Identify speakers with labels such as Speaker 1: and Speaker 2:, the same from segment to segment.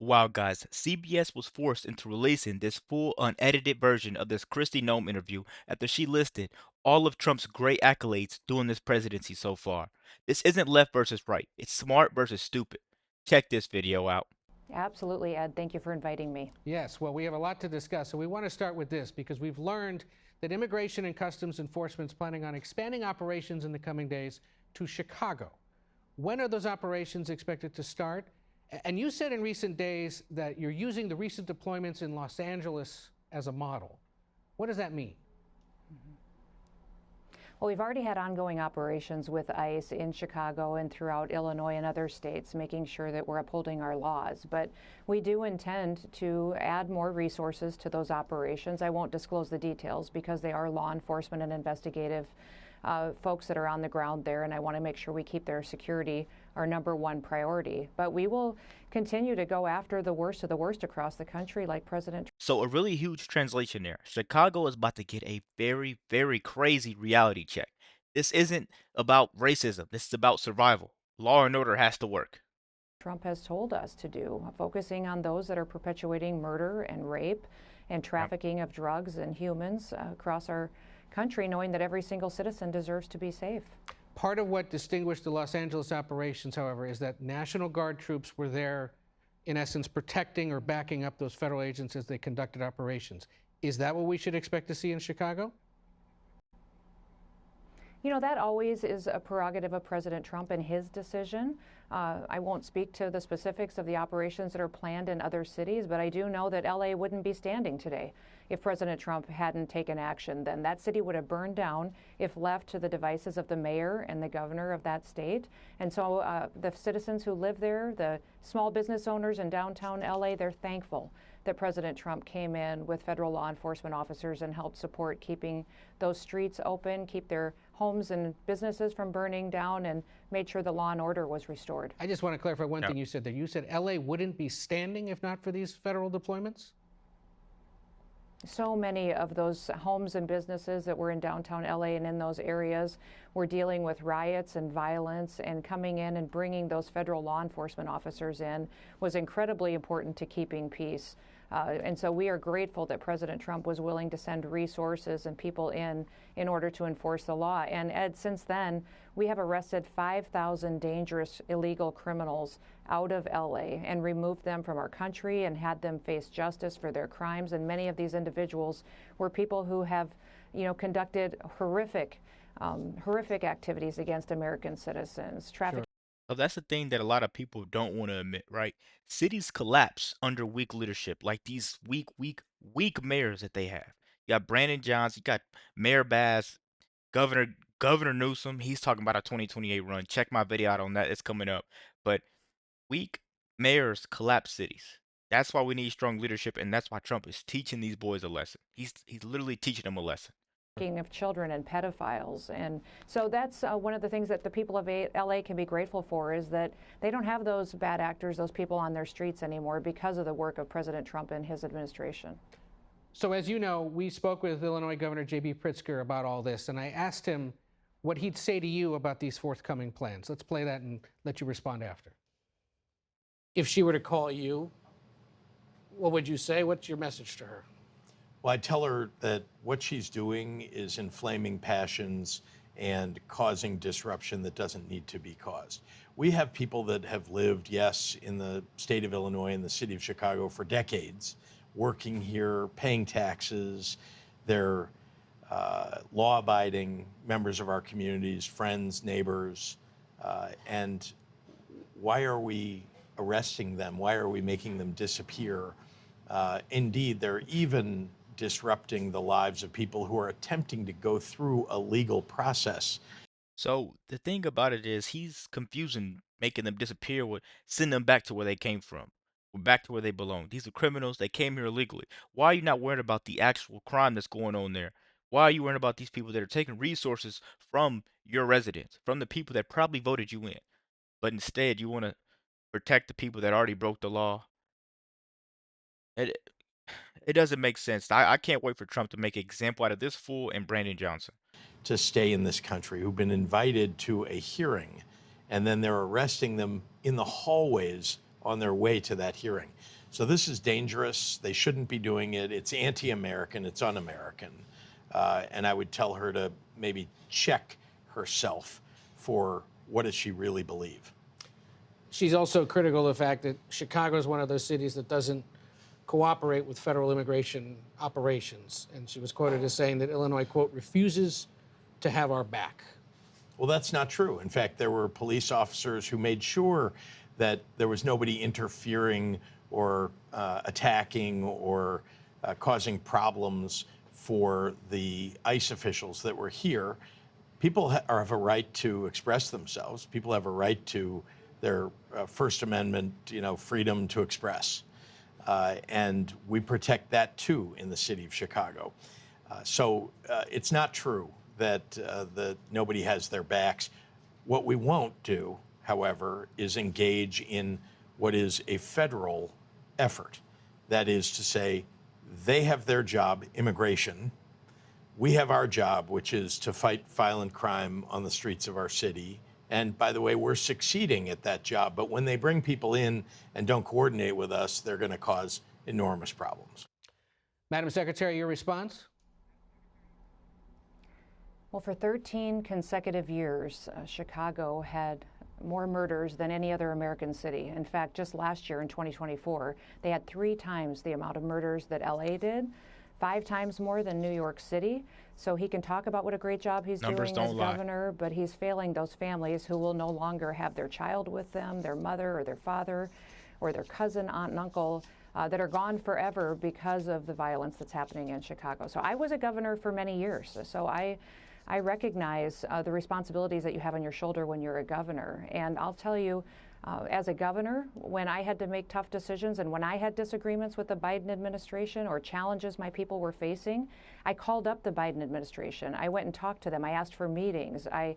Speaker 1: Wow, guys, CBS was forced into releasing this full unedited version of this Kristi Noem interview after she listed all of Trump's great accolades during this presidency so far. This isn't left versus right, it's smart versus stupid. Check this video out.
Speaker 2: Absolutely, Ed. Thank you for inviting me.
Speaker 3: Yes, well, we have a lot to discuss, so we want to start with this because we've learned that Immigration and Customs Enforcement is planning on expanding operations in the coming days to Chicago. When are those operations expected to start? And you said in recent days that you're using the recent deployments in Los Angeles as a model. What does that mean?
Speaker 2: Well, we've already had ongoing operations with ICE in Chicago and throughout Illinois and other states, making sure that we're upholding our laws. But we do intend to add more resources to those operations. I won't disclose the details because they are law enforcement and investigative folks that are on the ground there, and I want to make sure we keep their security our #1 priority. But we will continue to go after the worst of the worst across the country, like President.
Speaker 1: So, a really huge translation there. Chicago is about to get a very, very crazy reality check. This isn't about racism, this is about survival. Law and order has to work.
Speaker 2: Trump has told us to do, focusing on those that are perpetuating murder and rape and
Speaker 1: Yep.
Speaker 2: trafficking of drugs and humans across our country, knowing that every single citizen deserves to be safe.
Speaker 3: Part of what distinguished the Los Angeles operations, however, is that National Guard troops were there, in essence, protecting or backing up those federal agents as they conducted operations. Is that what we should expect to see in Chicago?
Speaker 2: You know, that always is a prerogative of President Trump and his decision. I won't speak to the specifics of the operations that are planned in other cities, but I do know that LA wouldn't be standing today if President Trump hadn't taken action. Then that city would have burned down if left to the devices of the mayor and the governor of that state. And so the citizens who live there, the small business owners in downtown LA, they're thankful that President Trump came in with federal law enforcement officers and helped support keeping those streets open, keep their homes and businesses from burning down, and made sure the law and order was restored.
Speaker 3: I just want to clarify one
Speaker 1: Yep.
Speaker 3: thing you said there. You said LA wouldn't be standing if not for these federal deployments?
Speaker 2: So many of those homes and businesses that were in downtown LA and in those areas were dealing with riots and violence, and coming in and bringing those federal law enforcement officers in was incredibly important to keeping peace. And so we are grateful that President Trump was willing to send resources and people in order to enforce the law. And Ed, since then, we have arrested 5,000 dangerous illegal criminals out of LA and removed them from our country and had them face justice for their crimes. And many of these individuals were people who have, conducted horrific activities against American citizens, trafficking.
Speaker 3: Sure.
Speaker 1: So that's the thing that a lot of people don't want to admit, right? Cities collapse under weak leadership, like these weak mayors that they have. You got Brandon Johns, you got Mayor Bass, Governor Governor Newsom. He's talking about a 2028 run. Check my video out on that. It's coming up. But weak mayors collapse cities. That's why we need strong leadership, and that's why Trump is teaching these boys a lesson. He's literally teaching them a lesson.
Speaker 2: Of children and pedophiles. And so that's one of the things that the people of LA can be grateful for, is that they don't have those bad actors, those people on their streets anymore, because of the work of President Trump and his administration.
Speaker 3: So as you know, we spoke with Illinois Governor J.B. Pritzker about all this, and I asked him what he'd say to you about these forthcoming plans. Let's play that and let you respond after. If she were to call you, what would you say? What's your message to her?
Speaker 4: Well, I tell her that what she's doing is inflaming passions and causing disruption that doesn't need to be caused. We have people that have lived, yes, in the state of Illinois and the city of Chicago for decades, working here, paying taxes. They're law abiding members of our communities, friends, neighbors. And why are we arresting them? Why are we making them disappear? Indeed, they're even disrupting the lives of people who are attempting to go through a legal process.
Speaker 1: So the thing about it is he's confusing making them disappear with send them back to where they came from. Or back to where they belong. These are criminals. They came here illegally. Why are you not worried about the actual crime that's going on there? Why are you worried about these people that are taking resources from your residents, from the people that probably voted you in? But instead, you want to protect the people that already broke the law. It it doesn't make sense. I can't wait for Trump to make an example out of this fool and Brandon Johnson.
Speaker 4: To stay in this country, who've been invited to a hearing, and then they're arresting them in the hallways on their way to that hearing. So this is dangerous. They shouldn't be doing it. It's anti-American. It's un-American. And I would tell her to maybe check herself for what does she really believe.
Speaker 3: She's also critical of the fact that Chicago is one of those cities that doesn't cooperate with federal immigration operations. And she was quoted as saying that Illinois, quote, refuses to have our back.
Speaker 4: Well, that's not true. In fact, there were police officers who made sure that there was nobody interfering or attacking or causing problems for the ICE officials that were here. People have a right to express themselves. People have a right to their First Amendment, freedom to express. And we protect that too in the city of Chicago. So it's not true that nobody has their backs. What we won't do, however, is engage in what is a federal effort. That is to say, they have their job, immigration. We have our job, which is to fight violent crime on the streets of our city. And by the way, we're succeeding at that job. But when they bring people in and don't coordinate with us, they're going to cause enormous problems.
Speaker 3: Madam Secretary, your response?
Speaker 2: Well, for 13 consecutive years, Chicago had more murders than any other American city. In fact, just last year in 2024, they had 3 times the amount of murders that LA did, 5 times more than New York City. So he can talk about what a great job he's doing as governor, but he's failing those families who will no longer have their child with them, their mother or their father or their cousin, aunt and uncle that are gone forever because of the violence that's happening in Chicago. So I was a governor for many years. So I recognize the responsibilities that you have on your shoulder when you're a governor. And I'll tell you, as a governor, when I had to make tough decisions and when I had disagreements with the Biden administration or challenges my people were facing, I called up the Biden administration. I went and talked to them. I asked for meetings. I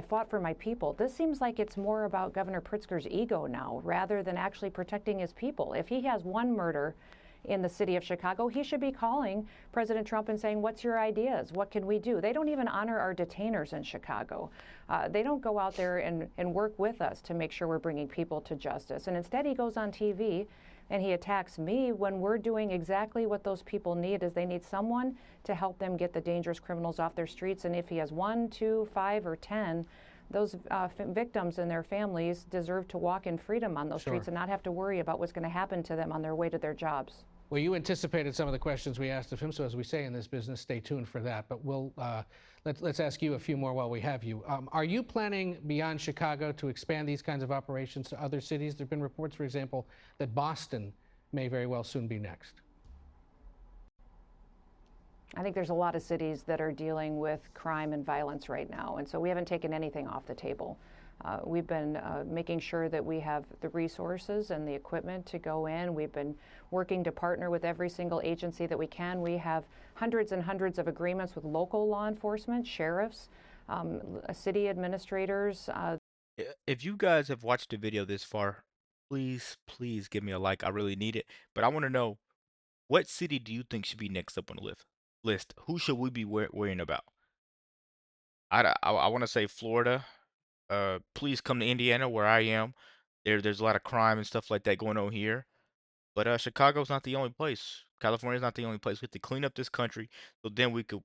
Speaker 2: fought for my people. This seems like it's more about Governor Pritzker's ego now rather than actually protecting his people. If he has one murder in the city of Chicago, he should be calling President Trump and saying, what's your ideas? What can we do? They don't even honor our detainers in Chicago. They don't go out there and work with us to make sure we're bringing people to justice. And instead he goes on TV and he attacks me when we're doing exactly what those people need is they need someone to help them get the dangerous criminals off their streets. And if he has 1, 2, 5, or 10, those victims and their families deserve to walk in freedom on those streets and not have to worry about what's going to happen to them on their way to their jobs.
Speaker 3: Well, you anticipated some of the questions we asked of him, so as we say in this business, stay tuned for that. But let's ask you a few more while we have you. Are you planning beyond Chicago to expand these kinds of operations to other cities? There have been reports, for example, that Boston may very well soon be next.
Speaker 2: I think there's a lot of cities that are dealing with crime and violence right now, and so we haven't taken anything off the table. We've been making sure that we have the resources and the equipment to go in. We've been working to partner with every single agency that we can. We have hundreds and hundreds of agreements with local law enforcement, sheriffs, city administrators.
Speaker 1: If you guys have watched the video this far, please give me a like. I really need it. But I want to know, what city do you think should be next up on the list? Who should we be worrying about? I want to say Florida. Please come to Indiana, where I am. There's a lot of crime and stuff like that going on here. But Chicago's not the only place. California's not the only place. We have to clean up this country so then we could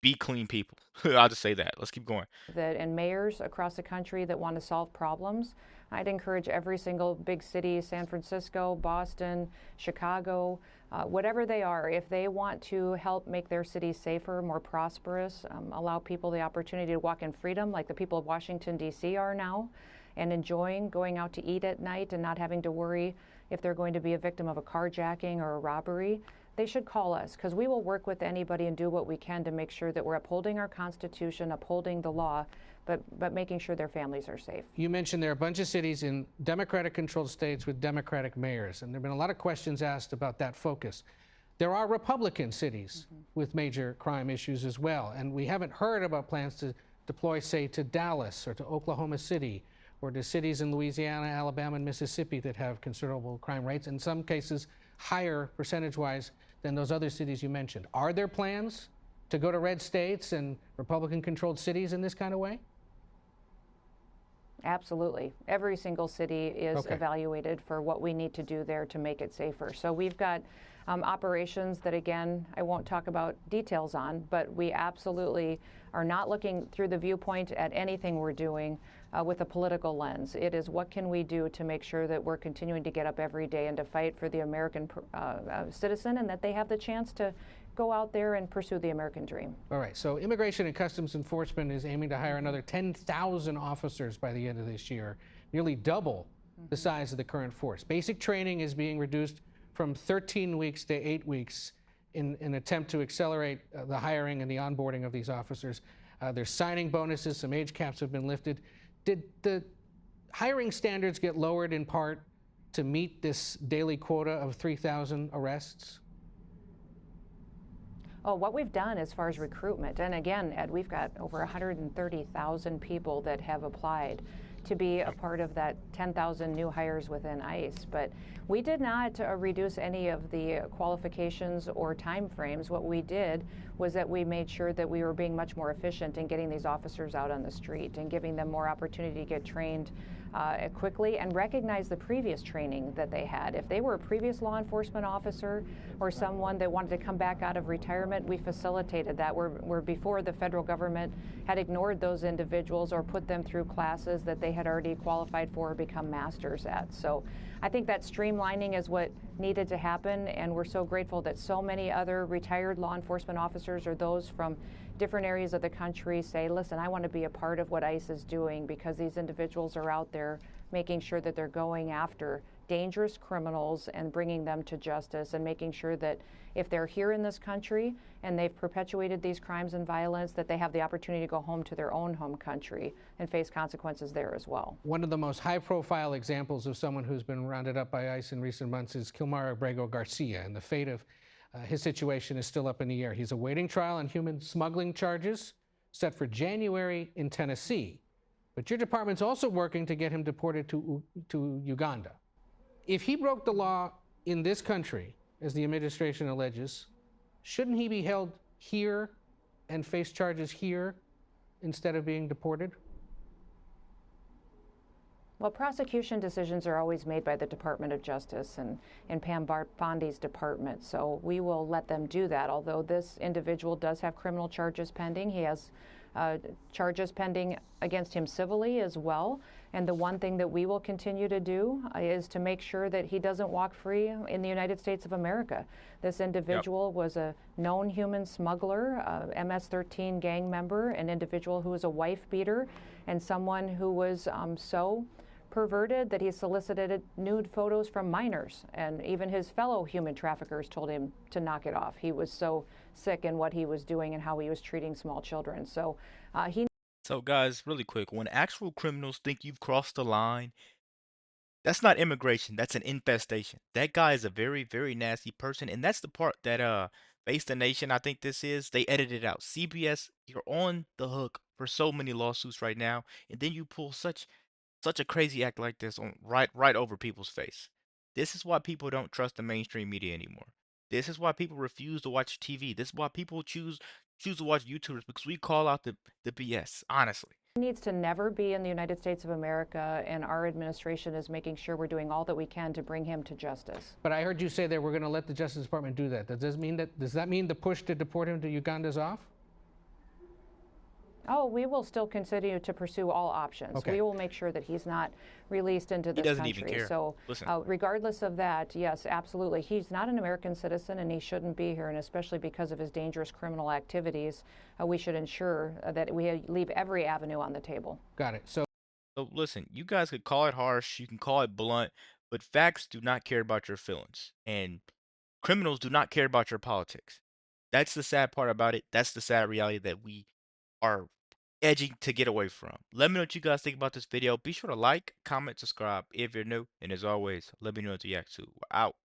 Speaker 1: be clean people. I'll just say that. Let's keep going.
Speaker 2: And mayors across the country that want to solve problems. I'd encourage every single big city, San Francisco, Boston, Chicago, whatever they are, if they want to help make their cities safer, more prosperous, allow people the opportunity to walk in freedom like the people of Washington, D.C. are now, and enjoying going out to eat at night and not having to worry if they're going to be a victim of a carjacking or a robbery, they should call us, because we will work with anybody and do what we can to make sure that we're upholding our Constitution, upholding the law, but making sure their families are safe.
Speaker 3: You mentioned there are a bunch of cities in Democratic-controlled states with Democratic mayors, and there have been a lot of questions asked about that focus. There are Republican cities with major crime issues as well, and we haven't heard about plans to deploy, say, to Dallas or to Oklahoma City or to cities in Louisiana, Alabama, and Mississippi that have considerable crime rates, in some cases higher percentage-wise than those other cities you mentioned. Are there plans to go to red states and Republican-controlled cities in this kind of way?
Speaker 2: Absolutely. Every single city is
Speaker 3: Okay.
Speaker 2: evaluated for what we need to do there to make it safer. So we've got operations that, again, I won't talk about details on, but we absolutely are not looking through the viewpoint at anything we're doing with a political lens. It is what can we do to make sure that we're continuing to get up every day and to fight for the American citizen, and that they have the chance to go out there and pursue the American dream.
Speaker 3: All right, so Immigration and Customs Enforcement is aiming to hire another 10,000 officers by the end of this year, nearly double the size of the current force. Basic training is being reduced from 13 weeks to 8 weeks in an attempt to accelerate the hiring and the onboarding of these officers. There's signing bonuses, some age caps have been lifted. Did the hiring standards get lowered in part to meet this daily quota of 3,000 arrests?
Speaker 2: Oh, what we've done as far as recruitment, and again, Ed, we've got over 130,000 people that have applied to be a part of that 10,000 new hires within ICE. But we did not reduce any of the qualifications or time frames. What we did was that we made sure that we were being much more efficient in getting these officers out on the street and giving them more opportunity to get trained quickly and recognize the previous training that they had. If they were a previous law enforcement officer or someone that wanted to come back out of retirement, we facilitated that. Where before the federal government had ignored those individuals or put them through classes that they had already qualified for or become masters at. So I think that streamlining is what needed to happen, and we're so grateful that so many other retired law enforcement officers or those from different areas of the country say, listen, I want to be a part of what ICE is doing, because these individuals are out there making sure that they're going after dangerous criminals and bringing them to justice, and making sure that if they're here in this country and they've perpetuated these crimes and violence, that they have the opportunity to go home to their own home country and face consequences there as well.
Speaker 3: One of the most high-profile examples of someone who's been rounded up by ICE in recent months is Kilmar Abrego Garcia, and the fate of his situation is still up in the air. He's awaiting trial on human smuggling charges set for January in Tennessee. But your department's also working to get him deported to Uganda. If he broke the law in this country, as the administration alleges, shouldn't he be held here and face charges here instead of being deported?
Speaker 2: Well, prosecution decisions are always made by the Department of Justice and Pam Bondi's department, so we will let them do that. Although this individual does have criminal charges pending, he has charges pending against him civilly as well. And the one thing that we will continue to do is to make sure that he doesn't walk free in the United States of America. This individual was a known human smuggler, MS-13 gang member, an individual who was a wife beater, and someone who was so perverted that he solicited nude photos from minors, and even his fellow human traffickers told him to knock it off. He was so sick in what he was doing and how he was treating small children. So he
Speaker 1: So, guys, really quick, when actual criminals think you've crossed the line, that's not immigration. That's an infestation. That guy is a very, very nasty person, and that's the part that Face the Nation, I think this is, they edited out. CBS, you're on the hook for so many lawsuits right now, and then you pull such a crazy act like this on right over people's face. This is why people don't trust the mainstream media anymore. This is why people refuse to watch TV. This is why people choose to watch YouTubers, because we call out the BS, honestly.
Speaker 2: needs to never be in the United States of America, and our administration is making sure we're doing all that we can to bring him to justice.
Speaker 3: But I heard you say that we're going to let the Justice Department do that. Does that mean the push to deport him to Uganda is off?
Speaker 2: Oh, we will still continue to pursue all options.
Speaker 3: Okay.
Speaker 2: We will make sure that he's not released into
Speaker 1: He
Speaker 2: this
Speaker 1: doesn't
Speaker 2: country.
Speaker 1: even care.
Speaker 2: So,
Speaker 1: Listen.
Speaker 2: regardless of that, yes, absolutely. He's not an American citizen, and he shouldn't be here. And especially because of his dangerous criminal activities, we should ensure that we leave every avenue on the table.
Speaker 3: Got it. So
Speaker 1: Listen, you guys could call it harsh, you can call it blunt, but facts do not care about your feelings, and criminals do not care about your politics. That's the sad part about it. That's the sad reality that we are edging to get away from. Let me know what you guys think about this video. Be sure to like, comment, subscribe if you're new, and as always, let me know what you react to. We're out.